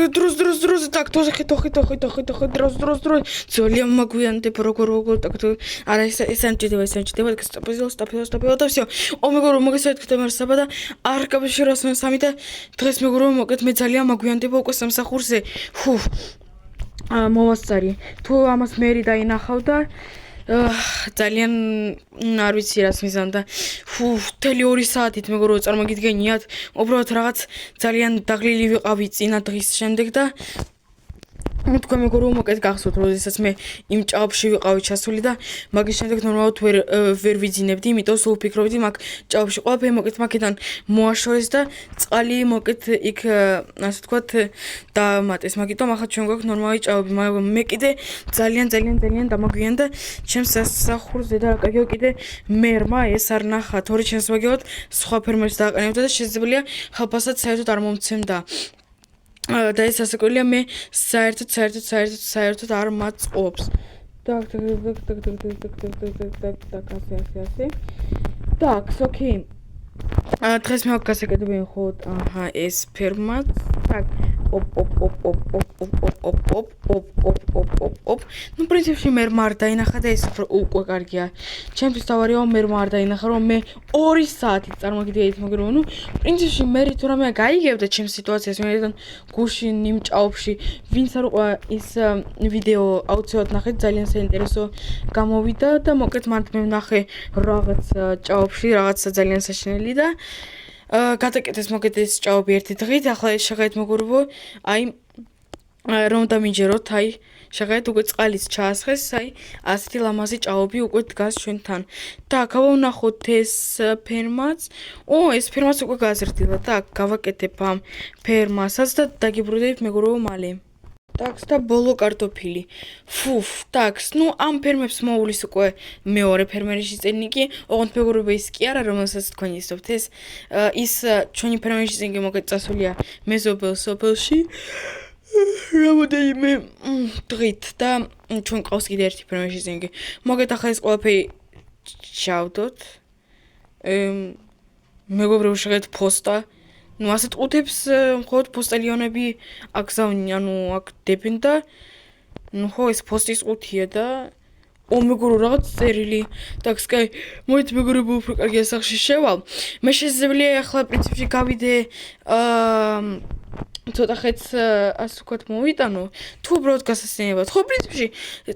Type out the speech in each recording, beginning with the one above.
Друз, так, тоже хитохи, друз. Ძალიან მაგვიანდება როგორ так. არა ესან ჭირდება, სტოპილო და всё. მეგობრებო, მოგესალმებით თემარსაბა და არ კავშირას მე სამი და დღეს მეგობრებო, მოკეთ მე ძალიან მაგვიანდება უკვე სამსახურზე. მოვასწარი. თუ ამას მერი დაინახავ და ძალიან არ ვიცი რას მიზანდა. მთელი 2 საათით მეგობრებო წარმოგიდგენიათ, უბრალოდ რაღაც ძალიან დაღლილი ვიყავი წინა დღის შემდეგ და თქვენ მეგობრებო მოკეთ გახსოვთ, როდესაც მე იმ ჭაობში ვიყავი ჩასული და მაგის შემდეგ ნორმალურად ვერ ვიძინებდი, იმიტომ სულ ვფიქრობდი მაგ ჭაობში ყველაფერი მოკეთ მაგიდან მოაშორეს და წყალი მოკეთ იქ ასე ვთქვათ დაამატეს, მაგიტომ ახლა ჩვენ გვაქვს ნორმალური ჭაობი, მაგრამ მე კიდე ძალიან დამაგვიანდა ჩემს სასახურზე და კაგეო კიდე მერმა ეს არ ნახა, თორე ჩემს მაგევად სხვა ფერმერს დააყენებდა და შესაძლებელია ხალხასაც საერთოდ არ მომცემდა. და ეს ასეკვირია მე საერთოდ არ მაწყობს. Так, ასე. Так, окей. დღეს მე გასაკეთებია ხოთ, ეს ფერმაც. Так, оп. Ну, в принципе, მე არ დაინახა და ეს უკვე კარგია. ჩემთვის თავარია მე არ დაინახა, რომ მე 2 საათი წარმოგიდგენთ, მაგრამ ну, в принципе, მე თუ რამე გაიგებდა ჩემს სიტუაციას, მე გუშინ იმ ჭაობში, ვინც არ უყვა ის ვიდეო აუცილებლად ნახეთ, ძალიან საინტერესო გამოვიდა და მოკეთ მანდ მე ვნახე რაღაც ჭაობში, რაღაცა ძალიან საშინელი და გადაკეთეს მოკეთ ეს ჭაობი ერთი დღით, ახლა ეს შეხედეთ მეგობრებო, აი რომ დამიჯეროთ, აი შეხედეთ უკვე წყალიც ჩაასხეს, აი ასეთი ლამაზი ჭაობი უკვე დგას ჩვენთან. და გავავნახოთ ეს ფერმაც. ეს ფერმაც უკვე გაზრდილა და გავაკეთებ ამ ფერმასაც და დაგიბრუნდებით მეგობრებო მალე. Так, და ბოლო კარტოფილი. Так, ну ამ ფერმებს მოულის უკვე მეორე ფერმერის წენიკი, ოღონდ მეგობრებო ის კი არა, რომელსაც თქვენ ისწავთ ეს ის ჩვენი ფერმერის წენიკი მოგეთ წასულია მეზობელ სოფელში. რამოდენიმე დღით და ჩვენ ყავს კიდე ერთი ფერმერის წენიკი. მოგეთ ახლა ეს ყველაფერი ჩავდოთ. მეგობრებო შეხედეთ ფოსტა. Ну, ასეთ ყუთებს მხოლოდ პოსტალიონები აგზავნიან, ანუ აქ დებენ და ну, ხო ეს პოსტის ყუთია და მეგობრებო რაღაც წერილი. Так, скай, მოით მეგობრებო უფრო კარგი ასახში შევალ. მე შესაძლებელია ახლა პრინციპში გავიდე ცოტა ხეთს ასე ვთქვათ მოვიტანო, თუ უბრალოდ გასასწინებად. ხო, პრინციპში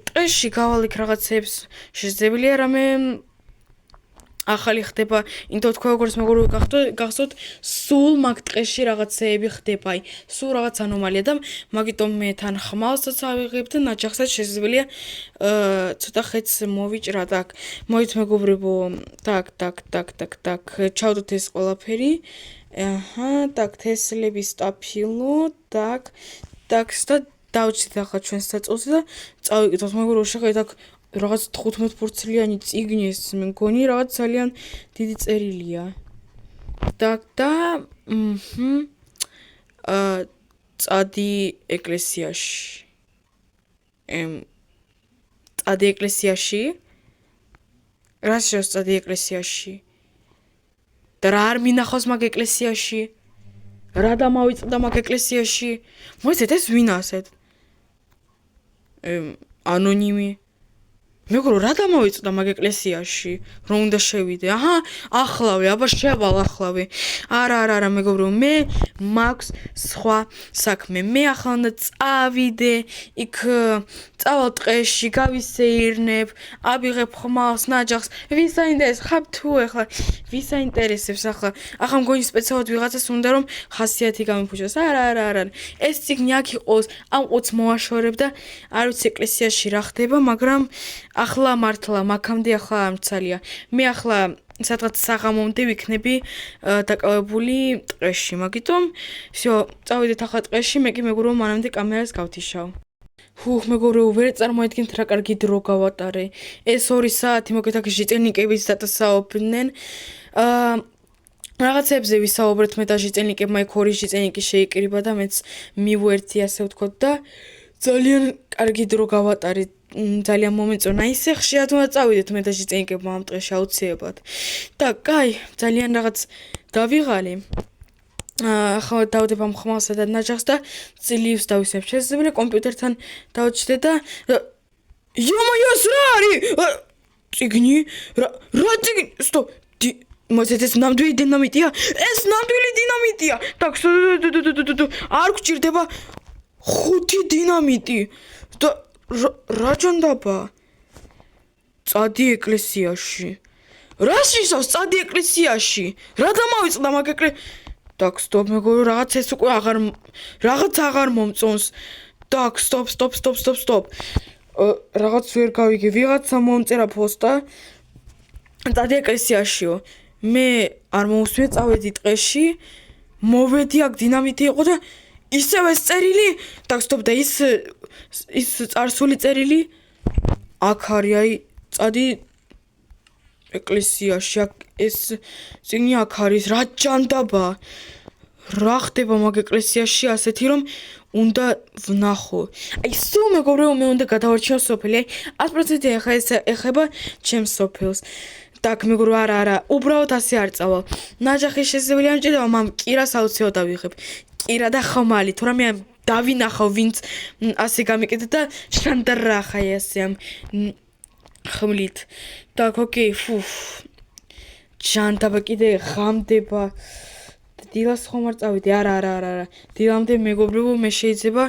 ტყეში გავალ იქ რაღაცებს შესაძლებელია რამე ახალი ხდება, იმიტომ თქვენ როგორც მეგობრებო გახსოვთ, სულ მაგ ტყეში რაღაცეები ხდება, აი, სულ რაღაც ანომალია და მაგიტომ მე თან ხმალსაც ავიღებ და ნაჯახსაც შესაძლებელია ცოტა ხეთს მოვიჭრა, так. მოით მეგობრებო, так, ჩავდოთ ეს ყველაფერი. так, თესლები სტაფილო, так, და დავჭით ახლა ჩვენს საწოლზე და წავიკითხოთ მეგობრებო, შეხედეთ აქ რაღაც 15 ფურცლიანი წიგნი ეს მე მგონი რაღაც ძალიან დიდი წერილია. Так, და წადი ეკლესიაში. წადი ეკლესიაში? რას შევს წადი ეკლესიაში? და რა არ მინახავს მაგ ეკლესიაში? რა დამავიწყდა მაგ ეკლესიაში? მოიცეთ ეს ვინ ასეთ? ანონიმი. მეგობრებო, რა დამავიწყდა მაგ ეკლესიაში, რომ უნდა შევიდე? ახლავე, აბა შევალ ახლავე. არა, მეგობრებო, მე მაქვს სხვა საქმე. მე ახლა უნდა წავიდე, იქ წავალ ტყეში, გავისეირნებ, ავიღებ ხმალს, ნაჯახს. ვის აინტერესებს? ხაბ თუ ახლა ვის აინტერესებს ახლა? ახლა მგონი სპეციალურად ვიღაცას უნდა რომ ხასიათი გამიფუჭოს. არა. ეს წიგნი აქ იყოს, ამ ყუთს მოვაშორებ და არ ვიცი ეკლესიაში რა ხდება, მაგრამ ახლა მართლა მაგამდე ახლა არ მცალია. მე ახლა სადღაც საღამომდე ვიქნები დაკავებული ტყეში, მაგიტომ всё, წავიდეთ ახლა ტყეში, მე კი მეგობრებო მანამდე კამერას გავთიშავ. მეგობრებო, ვერ წარმოედგენთ რა კარგი დრო გავატარე. ეს 2 საათი მოგეთ აქ ჟიტენიკების დაწესაობდნენ. რაღაცებზე ვისაუბრეთ მე და ჟიტენიკებმა იქ 2 ჟიტენიკი შეიკრიბა და მეც მივერთი ასე ვთქვათ და ძალიან კარგი დრო გავატარე. ძალიან მომეწონა ისე ხშირად უნდა წავიდეთ მე და ჟიტენიკებმა ამ ტყეში აუცილებლად. და კაი, ძალიან რაღაც დავიღალე. ახლა დავდება მხმალსა და ნაჯახს და ძლივს დავისებ. შესაძლოა კომპიუტერთან დავჭდე და იომაიოს რა არის? წიგნი? რა წიგნი? სტოპ. მოიცეთ ეს ნამდვილი დინამიტია? ეს ნამდვილი დინამიტია. так, არ გჭირდება 5 დინამიტი. და რა ჯანდაბა? წადი ეკლესიაში. რა შისავს წადი ეკლესიაში? რა დამავიწყდა მაგ так, стоп, მეგობრებო, რაღაც ეს უკვე აღარ მომწონს. так, стоп. რაღაც ვერ გავიგე, ვიღაცა მომწერა პოსტა. წადი ეკლესიაშიო. მე არ მოусვე, წავედი ტყეში. მოვედი აქ დინამიტი იყო და ისევ ეს წერილი. так, стоп, და ის წარსული წერილი აქ არის, აი, წადი ეკლესიაში. აქ ეს წიგნი აქ არის, რა ჯანდაბა. რა ხდება მაგ ეკლესიაში ასეთი რომ უნდა ვნახო. აი სულ მეგობრებო მე უნდა გადავარჩინო სოფელი. 100% ახლა ეს ეხება ჩემს სოფელს. так, მეგობრებო, არა, უბრალოდ ასე არ წავალ. ნაჯახი შესაძლებელი არ მჭირდება, მამ კირას აუცილებლად დავიღებ. კირა და ხომალი, თუ რამე დავინახავ ვინც ასე გამიკიდა და შანდრახა ესე ამ ხმლით. так, окей, ჯანდაბა კიდე ღამდება. დილას ხომ არ წავიდი? არა. დილამდე მეგობრებო მე შეიძლება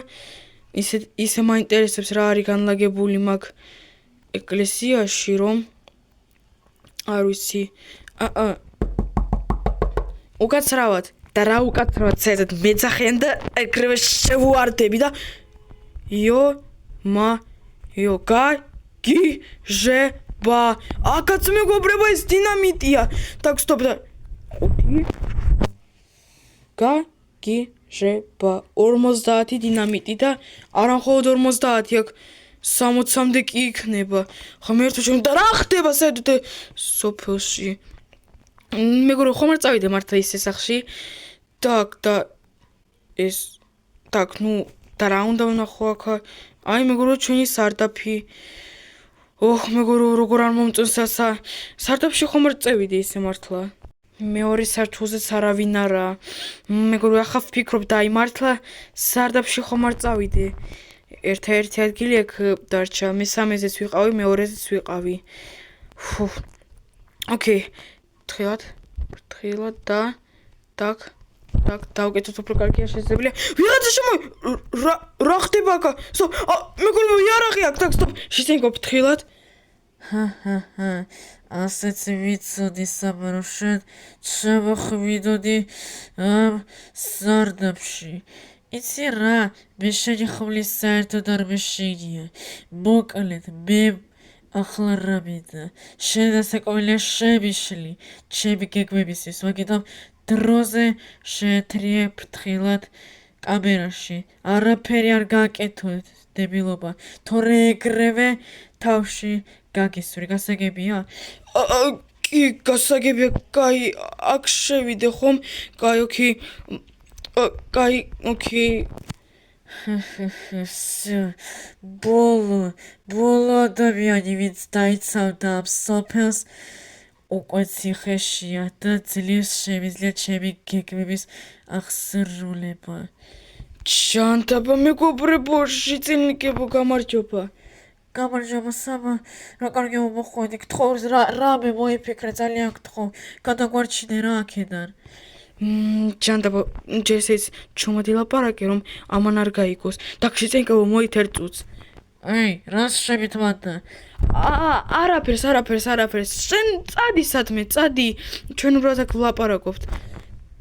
ისე მაინტერესებს რა არის განლაგებული მაგ ეკლესიაში რომ არ ვიცი. უკაცრავად და რა უკაცრავად საერთოდ მეძახიან და ეგრევე შევუვარდები და გაგიჟება. აკაც მეგობრებო ეს დინამიტია. так, стоп და გაგიჟება 50 დინამიტი და არა მხოლოდ 50 აქ 60-მდე კი იქნება. ღმერთო ჩემო და რა ხდება საერთოდ სოფელში? მეგობრებო ხომ არ წავიდე მართლა ის სახში? так, და ეს так, და რა უნდა ვნახო აქ? აი მეგობრებო ჩვენი სარდაფი. მეგობრებო როგორ არ მომწონს სარდაფში ხომ არ წევიდე ისე მართლა? მეორე სართულზეც არავინ არა. მეგობრებო ახლა ვფიქრობ და აი მართლა სარდაფში ხომ არ წავიდე? ერთ-ერთი ადგილი აქ დარჩა. მესამეზეც ვიყავი, მეორეზეც ვიყავი. окей. ფრთხილად და так, დავკეთოთ უფრო კარგია შესაძლებელი. ვიღაცა რა ხდება აქ? სტოპ. მეგობრებო იარაღი აქ. так, სტოპ. შეცენგო ფრთხილად. ასეც ვიცოდი საბაროშენ ჩამოხვიდოდი ამ სარდაფში. იცი რა, მე შენი ხმლის საერთოდ არ მეშინია. მოკლედ მე ახლა რა მინდა? შენ დასაკვირველია შემიშლი ჩემი გეგმებისთვის, მაგიტომ დროზე შეეთრიე ფრთხილად კამერაში. არაფერი არ გააკეთოთ, დებილობა. თორე ეგრევე თავში გაგისვრი, გასაგებია? კი, გასაგებია, კაი, აქ შევიდე ხომ? კაი, окей. ბოლო ადამიანი ვინც დაიცავდა ამ სოფელს უკვე ციხეშია და ძლივს შემიძლია ჩემი გეგმების აღსრულება. ჯანდაბა მეგობრებო, შიწილნიკებო, გამარჯობა. გამარჯობა საბა, რა კარგი მომხვედი, გთხოვს რამე მოიფიქრე, ძალიან გთხოვ, გადაგვარჩინე რა აქედან. ჯანდაბა, ჯესეც ჩუმად ილაპარაკე რომ ამან არ გაიგოს. так, შიწილნიკებო, მოითერ წუწ. აი, რას შემითმანდა? არაფერს. შენ წადი სადმე, წადი. ჩვენ უბრალოდ აქ ვლაპარაკობთ.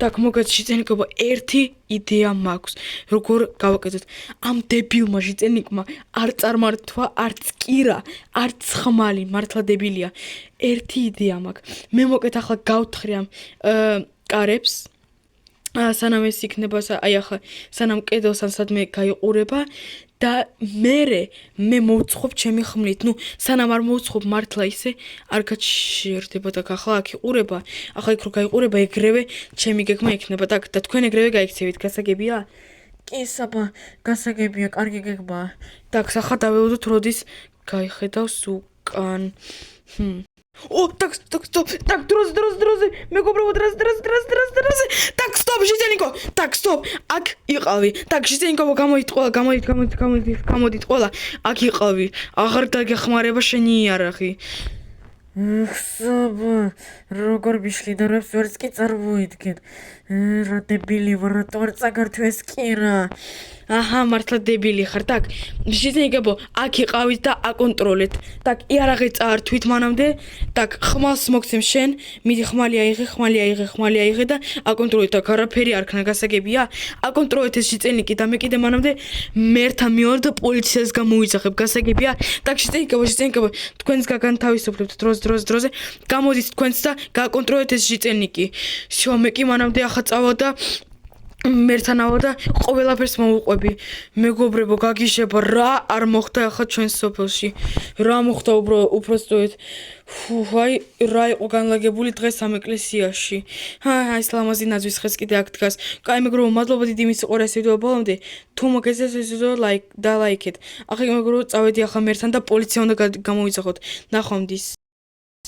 так, მოგეთ შიწილნიკებო, ერთი იდეა მაქვს. როგორ გავაკეთოთ? ამ დებილმა შიწილნიკმა არ წარმართვა არც კირა, არც ხმალი, მართლა დებილია. ერთი იდეა მაქვს. მე მოკეთ ახლა გავთხრი ამ კარებს. სანამ ეს იქნება, აი ახლა სანამ კედელსან სადმე გაიყურება და მე მოვცხობ ჩემი ხმლით. სანამ არ მოვცხობ მართლა ისე არ გაჩერდება და ახლა აქ იყურება. ახლა იქ რო გაიყურება ეგრევე ჩემი გეგმა იქნება და თქვენ ეგრევე გაიქცევით, გასაგებია? კი საბა, გასაგებია, კარგი გეგმაა. так, ახლა დავეულოთ როდის გაიხედავს უკან. О, так, стоп. Так, дроз. მეგობრებო, დроз. Так, стоп, Житенько. Так, стоп. აქ იყავი. Так, Житенько, გამოდით ყველა. აქ იყავი. აღარ დაგეხმარება შენი იარაღი. ხსაბა, როგორ ბიშლიდარებს ვერც კი წარმოიდგენ. რა დებილი ვარ, რატომ არ წაგართვეს კი რა. აჰა, მართლა დებილი ხარ. Так, Житенько, აქ იყავით და აკონტროლეთ. Так, იარაღი წაართვით მანამდე. Так, ხმალს მოგცემ შენ. მიდი ხმალი აიღე და აკონტროლეთ. Так, არაფერი არ ქნა გასაგებია. აკონტროლეთ ეს Житеньки და მე კიდე მანამდე მერთან მივარ და პოლიციას გამოვიძახებ. გასაგებია? Так, Житенько, თქვენს გაგანთავისუფლებთ დროზე. გამოდით თქვენც და გააკონტროლეთ ეს Житеньки. Всё, მე კი მანამდე ახლა წავა და მერთანავა და ყველაფერს მოვუყვები. მეგობრებო, გაგიშება რა არ მოხდა ახლა ჩვენს სოფელში. რა მოხდა უბრალოდ. აი, რა იყო განლაგებული დღეს ამ ეკლესიაში. აი, სლამაზი ნაძვის ხეს კიდე აქ დგას. კაი, მეგობრებო, მადლობა დიდი იმის იყო, ეს ვიდეო ბოლომდე. თუ მოგეცეს ეს ვიდეო ლაიქ და ლაიქეთ. ახლა მეგობრებო, წავედი ახლა მერთან და პოლიცია უნდა გამოვიძახოთ. ნახვამდის.